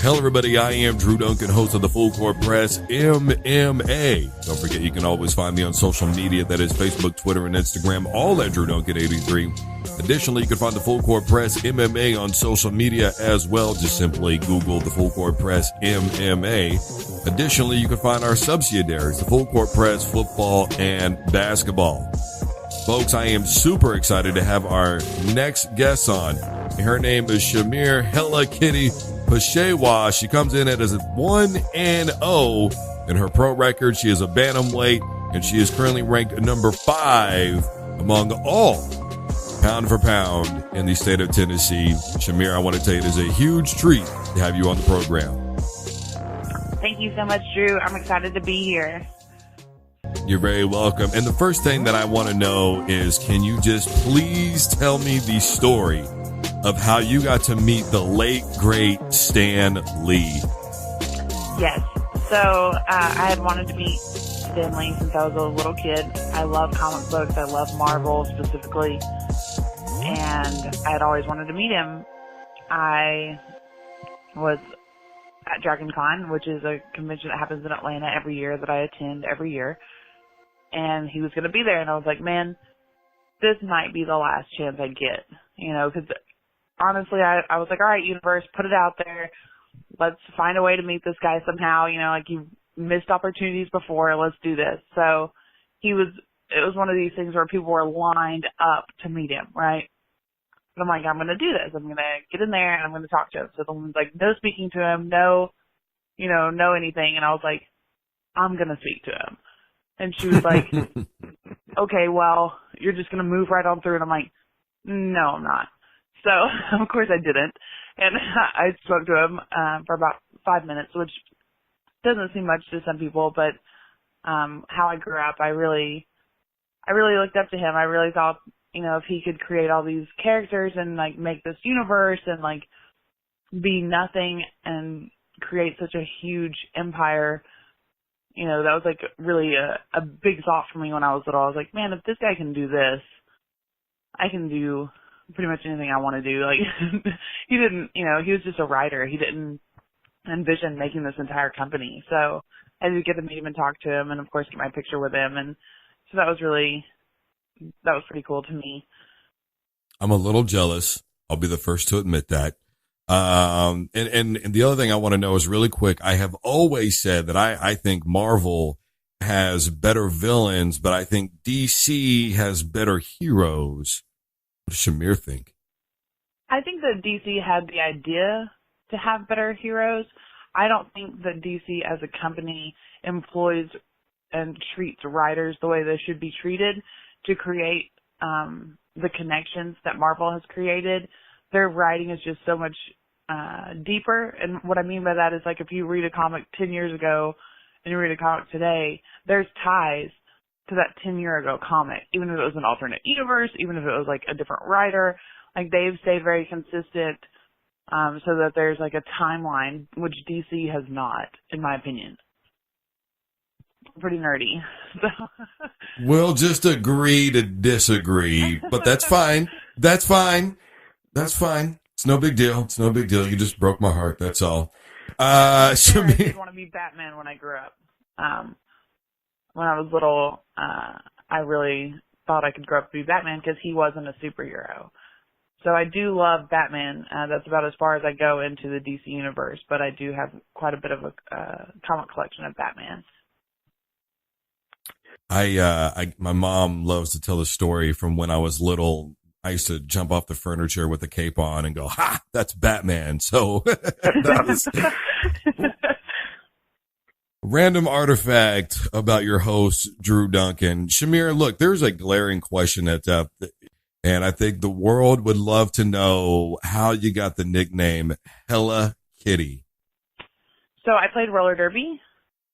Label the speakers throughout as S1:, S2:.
S1: Hello, everybody. I am Drew Duncan, host of the Full Court Press MMA. Don't forget, you can always find me on social media. That is Facebook, Twitter, and Instagram, all at Drew Duncan 83. Additionally, you can find the Full Court Press MMA on social media as well. Just simply Google the Full Court Press MMA. Additionally, you can find our subsidiaries, the Full Court Press Football and Basketball. Folks, I am super excited to have our next guest on. Her name is Shamir Hella Kitty Peshewa. She comes in at as 1-0 in her pro record. She is a bantamweight, and she is currently ranked number 5 among all pound for pound in the state of Tennessee. Shamir, I want to tell you it is a huge treat to have you on the program.
S2: Thank you so much, Drew. I'm excited to be here.
S1: You're very welcome. And the first thing that I want to know is, can you just please tell me the story of how you got to meet the late, great Stan Lee?
S2: Yes. So I had wanted to meet Stan Lee since I was a little kid. I love comic books. I love Marvel specifically. And I had always wanted to meet him. I was at Dragon Con, which is a convention that happens in Atlanta every year that I attend every year. And he was going to be there. And I was like, man, this might be the last chance I get. You know, because honestly, I was like, all right, universe, put it out there. Let's find a way to meet this guy somehow. You know, like, you've missed opportunities before. Let's do this. So it was one of these things where people were lined up to meet him, right? And I'm like, I'm going to do this. I'm going to get in there and I'm going to talk to him. So the woman's like, no speaking to him, no anything. And I was like, I'm going to speak to him. And she was like, okay, well, you're just going to move right on through. And I'm like, no, I'm not. So, of course, I didn't. And I spoke to him for about 5 minutes, which doesn't seem much to some people, but how I grew up, I really looked up to him. I really thought, you know, if he could create all these characters and, like, make this universe and, like, be nothing and create such a huge empire, you know, that was, like, really a big thought for me when I was little. I was like, man, if this guy can do this, I can do pretty much anything I want to do. Like, he didn't, you know, he was just a writer. He didn't envision making this entire company. So I did get to meet him and talk to him and, of course, get my picture with him. And so that was pretty cool to me.
S1: I'm a little jealous. I'll be the first to admit that. And the other thing I want to know is, really quick, I have always said that I think Marvel has better villains, but I think DC has better heroes. What does Shamir think?
S2: I think that DC had the idea to have better heroes. I don't think that DC as a company employs and treats writers the way they should be treated to create the connections that Marvel has created. Their writing is just so much deeper. And what I mean by that is, like, if you read a comic 10 years ago and you read a comic today, there's ties to that 10-year ago comic, even if it was an alternate universe, even if it was, like, a different writer. Like, they've stayed very consistent so that there's, like, a timeline, which DC has not, in my opinion. Pretty nerdy. So.
S1: We'll just agree to disagree, but that's fine. That's fine. That's fine. It's no big deal. It's no big deal. You just broke my heart. That's all.
S2: I did want to be Batman when I grew up. When I was little, I really thought I could grow up to be Batman because he wasn't a superhero. So I do love Batman. That's about as far as I go into the DC universe, but I do have quite a bit of a comic collection of Batman.
S1: My mom loves to tell the story from when I was little. I used to jump off the furniture with a cape on and go, ha, that's Batman. So that was random artifact about your host, Drew Duncan. Shamir, look, there's a glaring question that's up, and I think the world would love to know how you got the nickname Hella Kitty.
S2: So I played roller derby.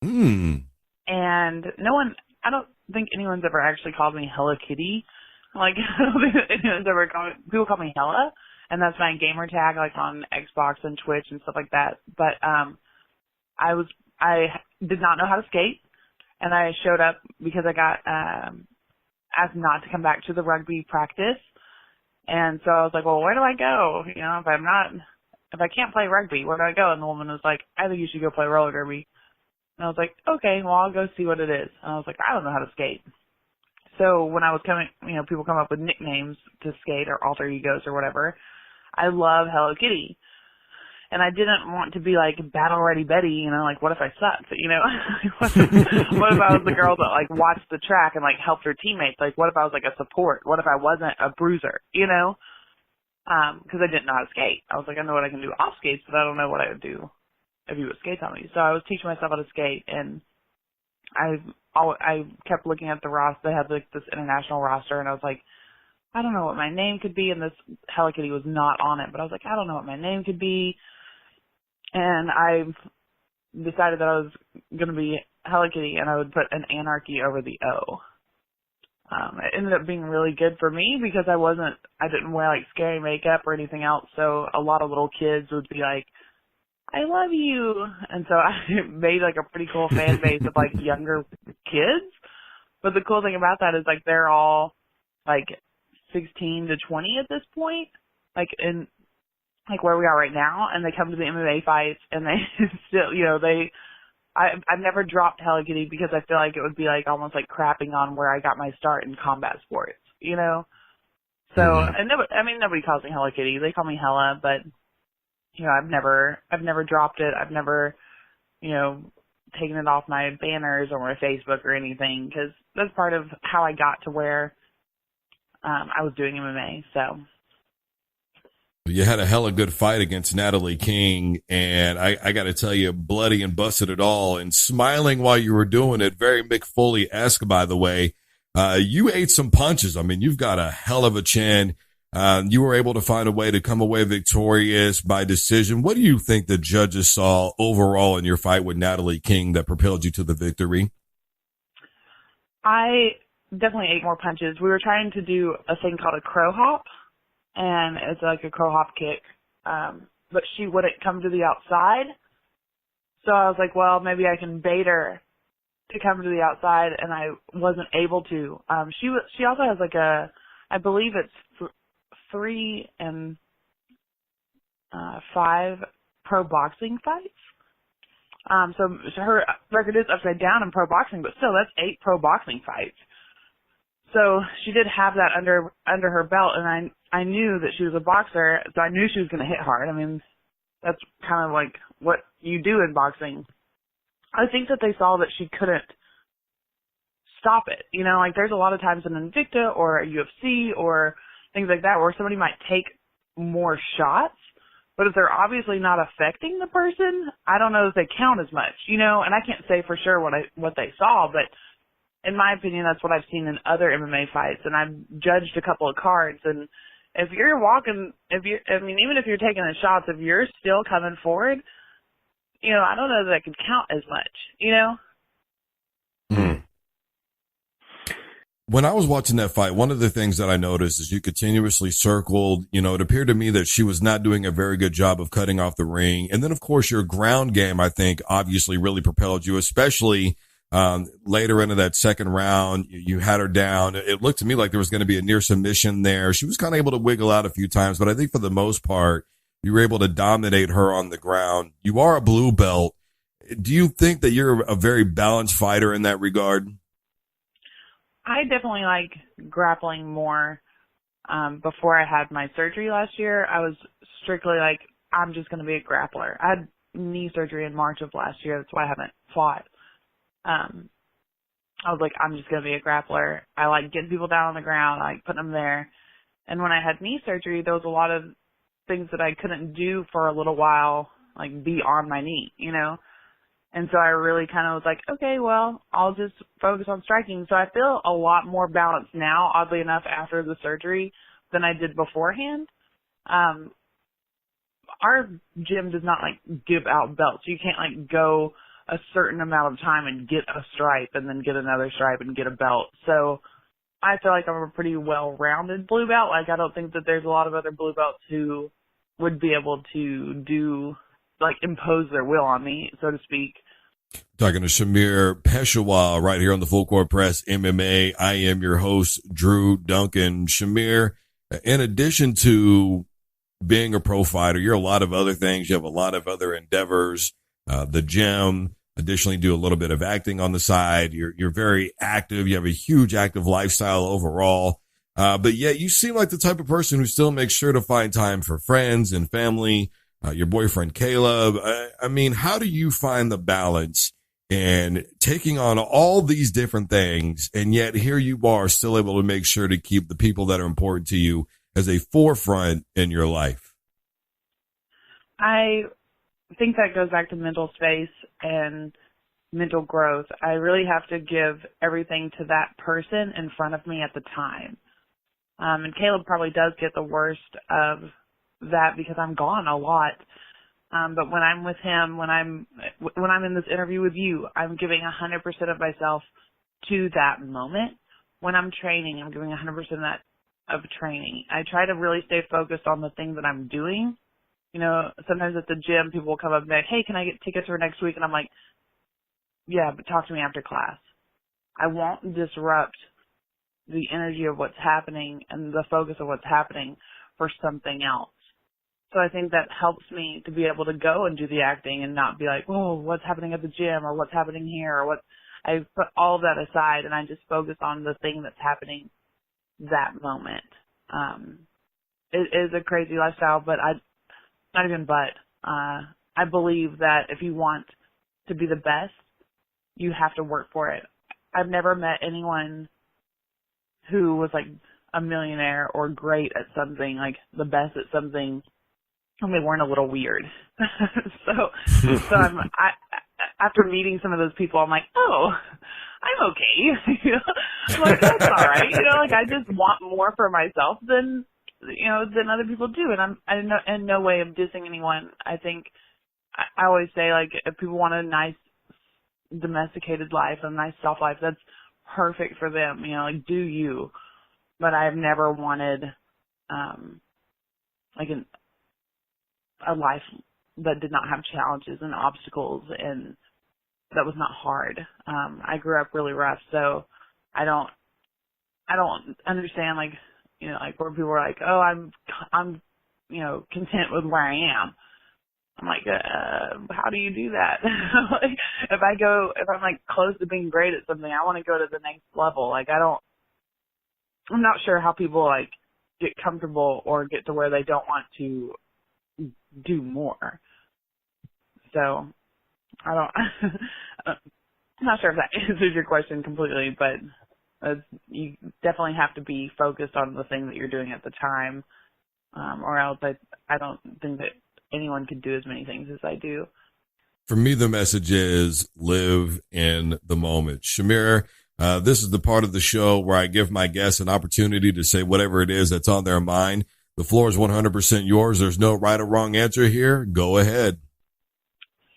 S1: And
S2: I don't think anyone's ever actually called me Hella Kitty. Like, I don't think anyone's ever people call me Hella, and that's my gamer tag, like, on Xbox and Twitch and stuff like that. But I did not know how to skate, and I showed up because I got asked not to come back to the rugby practice. And so I was like, well, where do I go? You know, if I'm not if I can't play rugby, where do I go? And the woman was like, I think you should go play roller derby. And I was like, okay, well, I'll go see what it is. And I was like, I don't know how to skate. So when I was coming, people come up with nicknames to skate or alter egos or whatever. I love Hello Kitty. And I didn't want to be like Battle Ready Betty, like what if I sucked? What if I was the girl that like watched the track and like helped her teammates? Like what if I was like a support? What if I wasn't a bruiser, because I didn't know how to skate. I was like, I know what I can do off skates, but I don't know what I would do if you would skate on me. So I was teaching myself how to skate, and I kept looking at the roster. They had like this international roster, and I was like, I don't know what my name could be. And this Hello Kitty was not on it, but I was like, I don't know what my name could be. And I decided that I was going to be Hello Kitty, and I would put an anarchy over the O. It ended up being really good for me because I didn't wear like scary makeup or anything else. So a lot of little kids would be like, I love you. And so I made like a pretty cool fan base of like younger kids. But the cool thing about that is like they're all like 16 to 20 at this point, like in like where we are right now. And they come to the MMA fights and they still, I've never dropped Hello Kitty because I feel like it would be like almost like crapping on where I got my start in combat sports, So, and nobody calls me Hello Kitty. They call me Hella, but, I've never dropped it. I've never, taken it off my banners or my Facebook or anything because that's part of how I got to where I was doing MMA, so.
S1: You had a hella good fight against Natalie King, and I got to tell you, bloody and busted it all, and smiling while you were doing it. Very Mick Foley-esque, by the way. You ate some punches. I mean, you've got a hell of a chin. You were able to find a way to come away victorious by decision. What do you think the judges saw overall in your fight with Natalie King that propelled you to the victory?
S2: I definitely ate more punches. We were trying to do a thing called a crow hop. And it's like a crow hop kick. But she wouldn't come to the outside. So I was like, well, maybe I can bait her to come to the outside, and I wasn't able to. She also has like I believe it's 3 and 5 pro boxing fights. So her record is upside down in pro boxing, but still that's 8 pro boxing fights. So she did have that under her belt, and I knew that she was a boxer, so I knew she was going to hit hard. I mean, that's kind of like what you do in boxing. I think that they saw that she couldn't stop it. Like there's a lot of times in Invicta or UFC or things like that where somebody might take more shots, but if they're obviously not affecting the person, I don't know if they count as much, and I can't say for sure what they saw, but in my opinion, that's what I've seen in other MMA fights, and I've judged a couple of cards, and if you're even if you're taking the shots, if you're still coming forward, I don't know that it could count as much,
S1: When I was watching that fight, one of the things that I noticed is you continuously circled, it appeared to me that she was not doing a very good job of cutting off the ring. And then, of course, your ground game, I think, obviously really propelled you, especially later into that second round. You had her down. It looked to me like there was going to be a near submission there. She was kind of able to wiggle out a few times, but I think for the most part, you were able to dominate her on the ground. You are a blue belt. Do you think that you're a very balanced fighter in that regard?
S2: I definitely like grappling more. Before I had my surgery last year, I was strictly like, I'm just going to be a grappler. I had knee surgery in March of last year. That's why I haven't fought. I was like, I'm just going to be a grappler. I like getting people down on the ground. I like putting them there. And when I had knee surgery, there was a lot of things that I couldn't do for a little while, like be on my knee, And so I really kind of was like, okay, well, I'll just focus on striking. So I feel a lot more balanced now, oddly enough, after the surgery than I did beforehand. Our gym does not like give out belts. You can't like go a certain amount of time and get a stripe and then get another stripe and get a belt. So I feel like I'm a pretty well-rounded blue belt. Like I don't think that there's a lot of other blue belts who would be able to do, like impose their will on me, so to speak.
S1: Talking to Shamir Peshewa right here on the Full Court Press MMA. I am your host, Drew Duncan. Shamir, in addition to being a pro fighter, you're a lot of other things. You have a lot of other endeavors, the gym, additionally do a little bit of acting on the side. You're very active. You have a huge active lifestyle overall. But yet you seem like the type of person who still makes sure to find time for friends and family, your boyfriend, Caleb. I mean, how do you find the balance in taking on all these different things? And yet here you are still able to make sure to keep the people that are important to you as a forefront in your life.
S2: I think that goes back to mental space and mental growth. I really have to give everything to that person in front of me at the time. And Caleb probably does get the worst of that because I'm gone a lot. But when I'm with him, when I'm in this interview with you, I'm giving 100% of myself to that moment. When I'm training, I'm giving 100% of training. I try to really stay focused on the things that I'm doing. You know, sometimes at the gym, people will come up and be like, hey, can I get tickets for next week? And I'm like, yeah, but talk to me after class. I won't disrupt the energy of what's happening and the focus of what's happening for something else. So I think that helps me to be able to go and do the acting and not be like, oh, what's happening at the gym or what's happening here or what. I put all of that aside and I just focus on the thing that's happening that moment. It is a crazy lifestyle, but I believe that if you want to be the best, you have to work for it. I've never met anyone who was like a millionaire or great at something, like the best at something, and they weren't a little weird. so after meeting some of those people, I'm like, oh, I'm okay. You know, like that's all right. You know, like I just want more for myself than other people do, and I'm in no way of dissing anyone. I think I always say, like, if people want a nice domesticated life, a nice self life, that's perfect for them. You know, like do you. But I've never wanted a life that did not have challenges and obstacles and that was not hard. I grew up really rough, so I don't understand, like, you know, like where people are like, oh, I'm you know, content with where I am. I'm like, how do you do that? Like, if I'm like close to being great at something, I want to go to the next level. Like I'm not sure how people like get comfortable or get to where they don't want to do more. So I'm not sure if that answers your question completely, but you definitely have to be focused on the thing that you're doing at the time, or else I don't think that anyone could do as many things as I do.
S1: For me, the message is live in the moment. Shamir, this is the part of the show where I give my guests an opportunity to say whatever it is that's on their mind. The floor is 100% yours. There's no right or wrong answer here. Go ahead.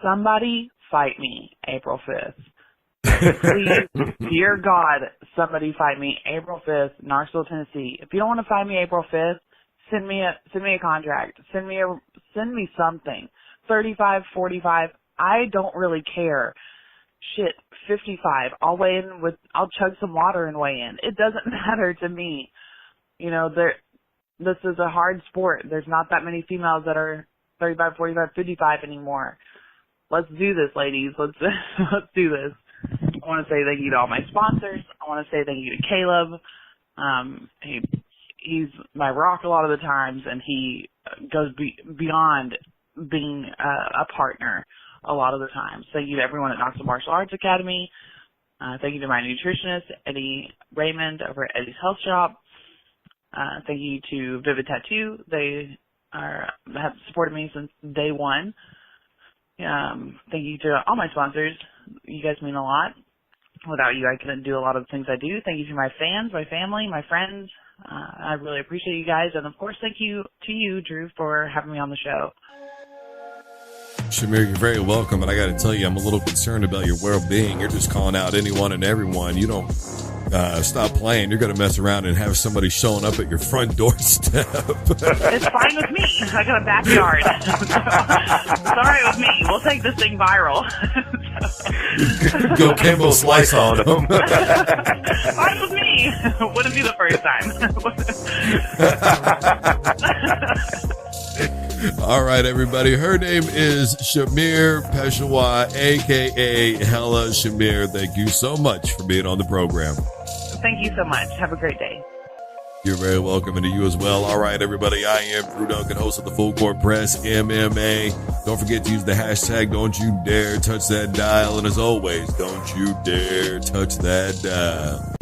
S2: Somebody fight me April 5th. Please, dear God, somebody fight me April 5th, Knoxville, Tennessee. If you don't want to fight me April 5th, send me a contract. Send me something. 35, 45. I don't really care. Shit, 55. I'll chug some water and weigh in. It doesn't matter to me. You know, this is a hard sport. There's not that many females that are 35, 45, 55 anymore. Let's do this, ladies. Let's do this. I want to say thank you to all my sponsors. I want to say thank you to Caleb. He's my rock a lot of the times, and he goes beyond being a partner a lot of the times. Thank you to everyone at Knoxville Martial Arts Academy. Thank you to my nutritionist, Eddie Raymond, over at Eddie's Health Shop. Thank you to Vivid Tattoo. They have supported me since day one. Thank you to all my sponsors. You guys mean a lot. Without you, I couldn't do a lot of the things I do. Thank you to my fans, my family, my friends. I really appreciate you guys. And, of course, thank you to you, Drew, for having me on the show.
S1: Shamir, you're very welcome. And I got to tell you, I'm a little concerned about your well-being. You're just calling out anyone and everyone. You don't stop playing. You're going to mess around and have somebody showing up at your front doorstep.
S2: It's fine with me. I got a backyard. It's all right with me. We'll take this thing viral.
S1: Go Campbell slice on them.
S2: Fine with me. Wouldn't be the first time.
S1: All right, everybody. Her name is Shamir Peshewa, a.k.a. Hella Shamir. Thank you so much for being on the program.
S2: Thank you so much. Have a great day.
S1: You're very welcome, and to you as well. All right, everybody. I am Drew Duncan, host of the Full Court Press MMA. Don't forget to use the hashtag Don't You Dare Touch That Dial. And as always, don't you dare touch that dial.